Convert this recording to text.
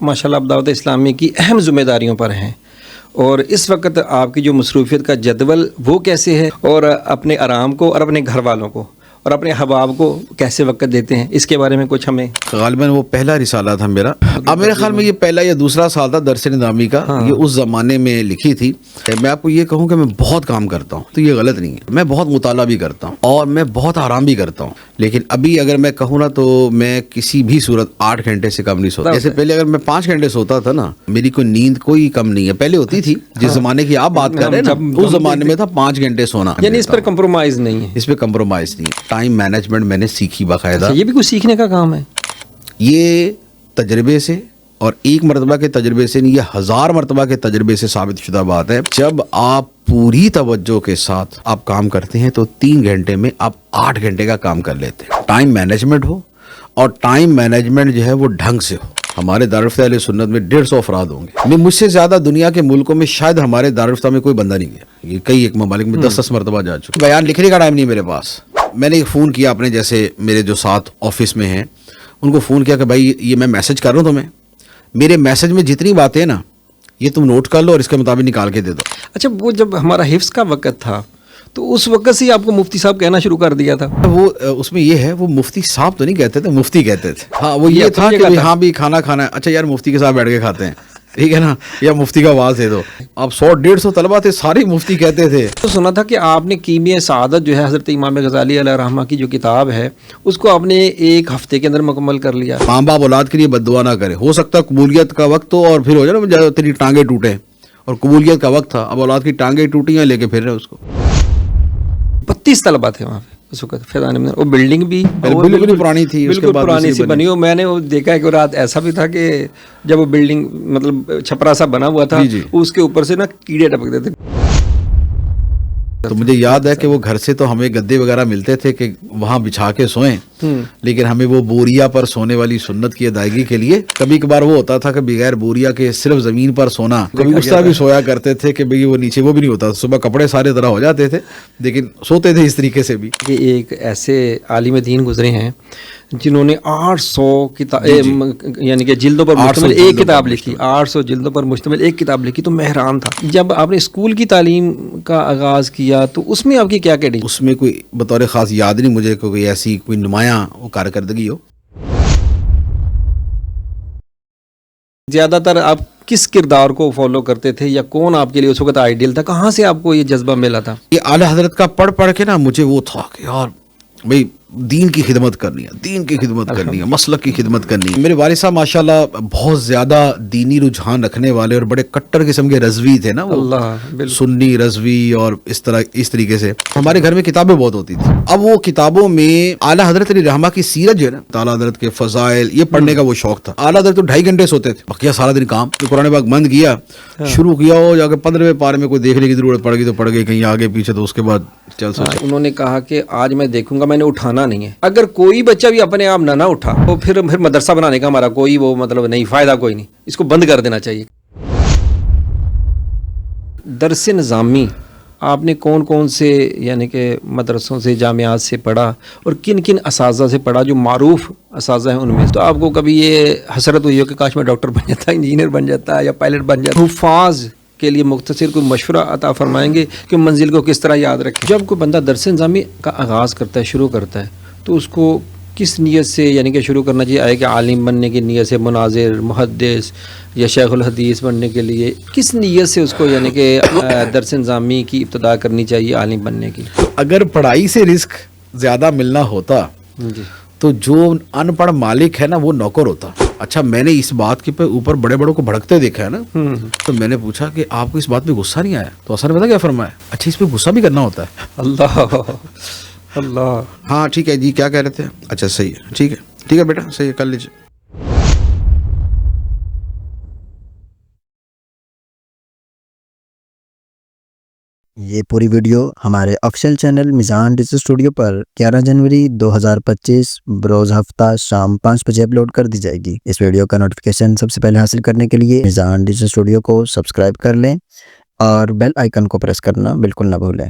ماشاءاللہ آپ دعوت اسلامی کی اہم ذمہ داریوں پر ہیں، اور اس وقت آپ کی جو مصروفیت کا جدول وہ کیسے ہے، اور اپنے آرام کو اور اپنے گھر والوں کو اور اپنے احباب کو کیسے وقت دیتے ہیں، اس کے بارے میں کچھ ہمیں؟ غالباً وہ پہلا رسالہ تھا میرا، اب میرے خیال میں یہ پہلا یا دوسرا سال تھا درس نظامی کا، یہ اس زمانے میں لکھی تھی۔ میں آپ کو یہ کہوں کہ میں بہت کام کرتا ہوں تو یہ غلط نہیں ہے، میں بہت مطالعہ بھی کرتا ہوں اور میں بہت آرام بھی کرتا ہوں، لیکن ابھی اگر میں کہوں نا تو میں کسی بھی صورت 8 گھنٹے سے کم نہیں سوتا۔ جیسے پہلے اگر میں 5 گھنٹے سوتا تھا نا، میری کوئی نیند کوئی کم نہیں ہے، پہلے ہوتی تھی جس زمانے کی آپ بات کر رہے ہیں نا، اس زمانے میں تھا 5 گھنٹے سونا، یعنی اس پر کمپرومائز نہیں ہے؟ اس پہ کمپرومائز نہیں ہے۔ ٹائم مینجمنٹ میں نے سیکھی باقاعدہ، یہ بھی کچھ سیکھنے کا کام ہے؟ یہ تجربے سے، اور ایک مرتبہ کے تجربے سے نہیں، یہ 1000 مرتبہ کے تجربے سے ثابت شدہ بات ہے۔ جب آپ پوری توجہ کے ساتھ آپ کام کرتے ہیں تو 3 گھنٹے میں آپ 8 گھنٹے کا کام کر لیتے ہیں۔ ٹائم مینجمنٹ ہو، اور ٹائم مینجمنٹ جو ہے وہ ڈھنگ سے ہو۔ ہمارے دارالفتہ اہل سنت میں 150 افراد ہوں گے، مجھ سے زیادہ دنیا کے ملکوں میں شاید ہمارے دارالفتہ میں کوئی بندہ نہیں گیا، یہ کئی ایک ممالک میں 10 مرتبہ جا چکا۔ بیان لکھنے کا ٹائم نہیں میرے پاس۔ میں نے ایک فون کیا اپنے جیسے میرے جو ساتھ آفس میں ہیں ان کو فون کیا کہ بھائی یہ میں میسج کر رہا ہوں تمہیں، میرے میسج میں جتنی باتیں ہیں نا یہ تم نوٹ کر لو اور اس کے مطابق نکال کے دے دو۔ اچھا، وہ جب ہمارا حفظ کا وقت تھا تو اس وقت سے آپ کو مفتی صاحب کہنا شروع کر دیا تھا؟ وہ اس میں یہ ہے، وہ مفتی صاحب تو نہیں کہتے تھے، مفتی کہتے تھے۔ ہاں وہ یہ تھا کہ ہاں بھی کھانا کھانا ہے، اچھا یار مفتی کے ساتھ بیٹھ کے کھاتے ہیں، ٹھیک ہے نا، یا مفتی کا آواز دے دو۔ اب 100-150 طلبہ تھے، سارے مفتی کہتے تھے۔ تو سنا تھا کہ آپ نے کیمیہ سعادت جو ہے حضرت امام غزالی علیہ رحمہ کی جو کتاب ہے اس کو آپ نے 1 ہفتے کے اندر مکمل کر لیا۔ ماں باپ اولاد کے لیے بد دعا نہ کرے، ہو سکتا ہے قبولیت کا وقت ہو اور پھر ہو جائے نا تیری ٹانگیں ٹوٹے، اور قبولیت کا وقت تھا، اب اولاد کی ٹانگیں ٹوٹی ہیں لے کے پھر رہے اس کو۔ 32 طلبہ تھے وہاں پہ اس وقت فیضان میں، وہ بلڈنگ بھی بالکل پرانی تھی، بالکل پرانی سی بنی ہو۔ میں نے وہ دیکھا ہے کہ رات ایسا بھی تھا کہ جب وہ بلڈنگ مطلب چھپرا سا بنا ہوا تھا اس کے اوپر سے نا کیڑے ٹپکتے تھے۔ تو مجھے یاد ہے کہ وہ گھر سے تو ہمیں گدے وغیرہ ملتے تھے کہ وہاں بچھا کے سوئیں، لیکن ہمیں وہ بوریا پر سونے والی سنت کی ادائیگی کے لیے کبھی کبھار وہ ہوتا تھا کہ بغیر بوریا کے صرف زمین پر سونا، کبھی اس طرح بھی سویا کرتے تھے کہ بھئی وہ نیچے وہ بھی نہیں ہوتا، صبح کپڑے سارے طرح ہو جاتے تھے لیکن سوتے تھے اس طریقے سے بھی۔ یہ ایک ایسے عالم دین گزرے ہیں جنہوں نے 800 کتاب یعنی کہ جلدوں پر مشتمل ایک کتاب لکھی، 800 جلدوں پر مشتمل ایک کتاب لکھی، تو مہران تھا۔ جب آپ نے اسکول کی تعلیم کا آغاز کیا تو اس میں آپ کی کیا کیٹیگری؟ اس میں کوئی بطور خاص یاد نہیں مجھے کوئی ایسی کوئی نمایاں وہ کارکردگی ہو۔ زیادہ تر آپ کس کردار کو فالو کرتے تھے، یا کون آپ کے لیے اس وقت آئیڈیل تھا؟ کہاں سے آپ کو یہ جذبہ ملا تھا؟ یہ اعلیٰ حضرت کا پڑھ کے نا مجھے وہ تھا کہ یار بھئی دین کی خدمت کرنی ہے، دین کی خدمت کرنی ہے، مسلک کی خدمت کرنی ہے۔ میرے والد صاحب ماشاءاللہ بہت زیادہ دینی رجحان رکھنے والے اور بڑے کٹر قسم کے رضوی تھے نا، وہ سنی رضوی، اور اس طریقے سے ہمارے گھر میں کتابیں بہت ہوتی تھی۔ اب وہ کتابوں میں اعلیٰ حضرت علیہ رحمہ کی سیرت جو ہے نا، اعلیٰ حضرت کے فضائل، یہ پڑھنے کا وہ شوق تھا۔ اعلیٰ حضرت تو 2.5 گھنٹے سوتے تھے، بقیہ سارا دن کام۔ تو قرآن پاک بند کیا، شروع کیا ہو جا کے 15ویں پارے میں کوئی دیکھنے کی ضرورت پڑ گئی تو پڑ گئی، کہیں آگے پیچھے تو اس کے بعد چل سکتا۔ انہوں نے کہا کہ آج میں دیکھوں گا، میں نے اٹھانا نہیں ہے، اگر کوئی بچہ بھی اپنے آپ نہ اٹھا تو پھر مدرسہ بنانے کا ہمارا کوئی وہ مطلب نہیں، فائدہ کوئی نہیں، اس کو بند کر دینا چاہیے۔ درس نظامی آپ نے کون کون سے یعنی کہ مدرسوں سے، جامعات سے پڑھا، اور کن کن اساتذہ سے پڑھا جو معروف اساتذہ ہیں ان میں؟ تو آپ کو کبھی یہ حسرت ہوئی ہو کہ کاش میں ڈاکٹر بن جاتا، انجینئر بن جاتا یا پائلٹ بن جاتا؟ حفاظ کے لیے مختصر کوئی مشورہ عطا فرمائیں گے کہ منزل کو کس طرح یاد رکھیں؟ جب کوئی بندہ درس نظامی کا آغاز کرتا ہے، شروع کرتا ہے، تو اس کو کس نیت سے یعنی کہ شروع کرنا چاہیے؟ آئے کہ عالم بننے کی نیت سے، مناظر، محدث یا شیخ الحدیث بننے کے لیے کس نیت سے اس کو یعنی کہ درس نظامی کی ابتدا کرنی چاہیے عالم بننے کی؟ اگر پڑھائی سے رزق زیادہ ملنا ہوتا تو جو ان پڑھ مالک ہے نا وہ نوکر ہوتا۔ اچھا میں نے اس بات کے اوپر بڑے بڑوں کو بھڑکتے دیکھا ہے نا، تو میں نے پوچھا کہ آپ کو اس بات پہ غصہ نہیں آیا؟ تو اصل میں پتا کیا فرمایا، اچھا اس پہ غصہ بھی کرنا ہوتا ہے؟ اللہ اللہ، ہاں ٹھیک ہے جی، کیا کہہ رہے تھے؟ اچھا صحیح ہے، ٹھیک ہے بیٹا، صحیح ہے، کر لیجیے۔ یہ پوری ویڈیو ہمارے آفیشیل چینل میزان ڈیجیٹل اسٹوڈیو پر 11 جنوری 2025 بروز ہفتہ شام 5 بجے اپلوڈ کر دی جائے گی۔ اس ویڈیو کا نوٹیفیکیشن سب سے پہلے حاصل کرنے کے لیے میزان ڈیجیٹل اسٹوڈیو کو سبسکرائب کر لیں اور بیل آئیکن کو پریس کرنا بالکل نہ بھولیں۔